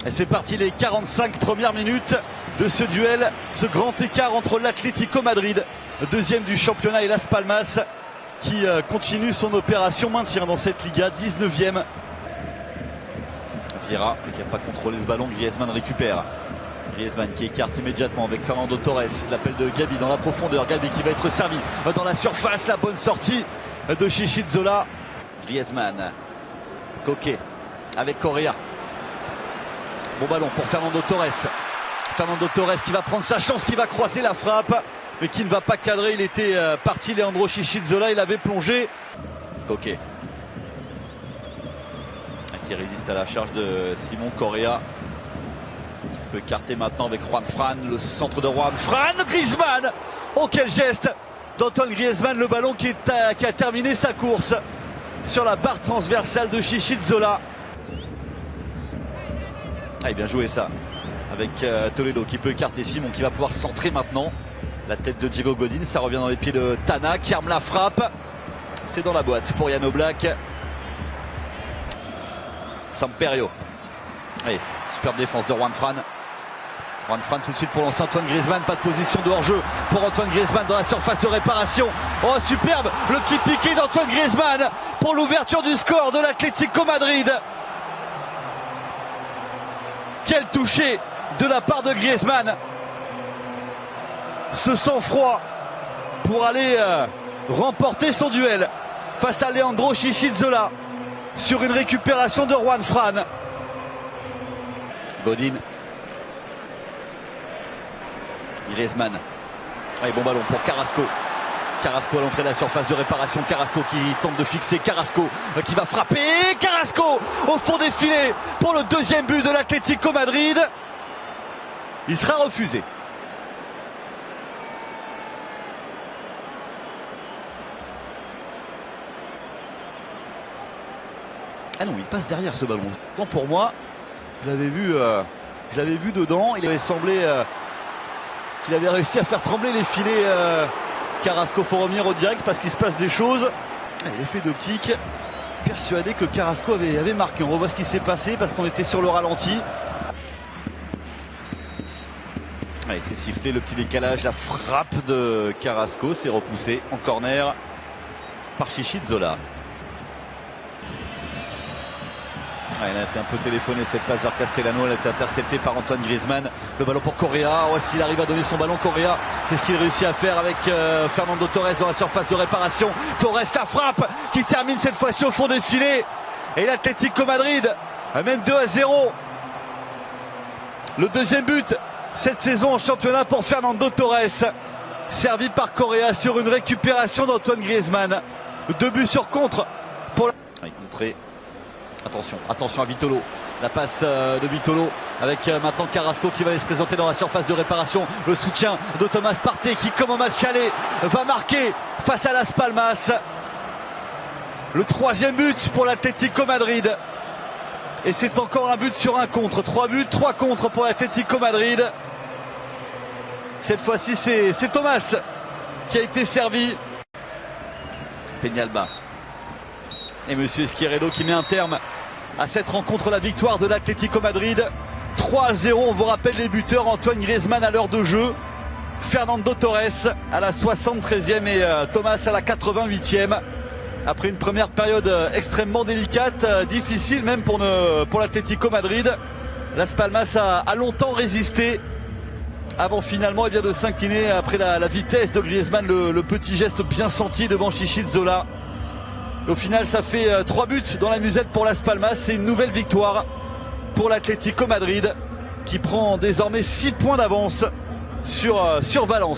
Et c'est parti, les 45 premières minutes de ce duel, ce grand écart entre l'Atlético Madrid, deuxième du championnat, et Las Palmas, qui continue son opération maintien dans cette Liga, 19e. Vieira, qui n'a pas contrôlé ce ballon, Griezmann récupère. Griezmann qui écarte immédiatement avec Fernando Torres, l'appel de Gabi dans la profondeur, Gabi qui va être servi dans la surface, la bonne sortie de Chichizola. Griezmann, Coquet avec Correa. Bon ballon pour Fernando Torres. Fernando Torres qui va prendre sa chance, qui va croiser la frappe, mais qui ne va pas cadrer. Il était parti, Leandro Chichizola, il avait plongé. Coquet qui résiste à la charge de Simon Correa. On peut écarter maintenant avec Juan Fran, le centre de Juan Fran. Griezmann, oh quel geste d'Antoine Griezmann, le ballon qui a terminé sa course sur la barre transversale de Chichizola. Ah, bien joué ça, avec Toledo qui peut écarter Simon, qui va pouvoir centrer maintenant. La tête de Diego Godin, ça revient dans les pieds de Tana, qui arme la frappe. C'est dans la boîte pour Yann Oblak. Samperio. Allez, superbe défense de Juan Fran. Juan Fran tout de suite pour lancer Antoine Griezmann, pas de position de hors-jeu pour Antoine Griezmann dans la surface de réparation. Oh superbe, le petit piqué d'Antoine Griezmann pour l'ouverture du score de l'Atlético Madrid. Quel toucher de la part de Griezmann. Ce sang-froid pour aller remporter son duel face à Leandro Chichizola sur une récupération de Juan Fran. Godin. Griezmann. Allez, bon ballon pour Carrasco. Carrasco à l'entrée de la surface de réparation. Carrasco qui tente de fixer. Carrasco qui va frapper. Carrasco au fond des filets pour le deuxième but de l'Atlético Madrid. Il sera refusé. Ah non, il passe derrière ce ballon. Tant pour moi, je l'avais vu dedans. Il avait semblé qu'il avait réussi à faire trembler les filets. Carrasco, faut revenir au direct parce qu'il se passe des choses. Effet d'optique. Persuadé que Carrasco avait marqué. On revoit ce qui s'est passé parce qu'on était sur le ralenti. Allez, c'est sifflé, le petit décalage, la frappe de Carrasco, c'est repoussé en corner par Chichizola. Elle a été un peu téléphonée cette passe vers Castellano, elle a été interceptée par Antoine Griezmann. Le ballon pour Correa, oh, s'il arrive à donner son ballon, Correa, c'est ce qu'il réussit à faire avec Fernando Torres dans la surface de réparation. Torres, la frappe qui termine cette fois-ci au fond des filets. Et l'Atlético Madrid amène 2-0. Le deuxième but cette saison en championnat pour Fernando Torres, servi par Correa sur une récupération d'Antoine Griezmann. 2 buts sur contre pour la... Contré. Attention à Vitolo. La passe de Vitolo avec maintenant Carrasco qui va aller se présenter dans la surface de réparation. Le soutien de Thomas Partey qui, comme au match aller, va marquer face à Las Palmas. Le troisième but pour l'Atlético Madrid. Et c'est encore un but sur un contre. 3 buts, 3 contre pour l'Atlético Madrid. Cette fois-ci, c'est Thomas qui a été servi. Peñalba. Et Monsieur Esquirredo qui met un terme à cette rencontre, la victoire de l'Atlético Madrid. 3-0, on vous rappelle les buteurs: Antoine Griezmann à l'heure de jeu, Fernando Torres à la 73e et Thomas à la 88e. Après une première période extrêmement délicate, difficile même pour l'Atlético Madrid. Las Palmas a longtemps résisté avant finalement de s'incliner après la vitesse de Griezmann, le petit geste bien senti devant Chichizola. Au final, ça fait 3 buts dans la musette pour Las Palmas. C'est une nouvelle victoire pour l'Atlético Madrid qui prend désormais 6 points d'avance sur Valence.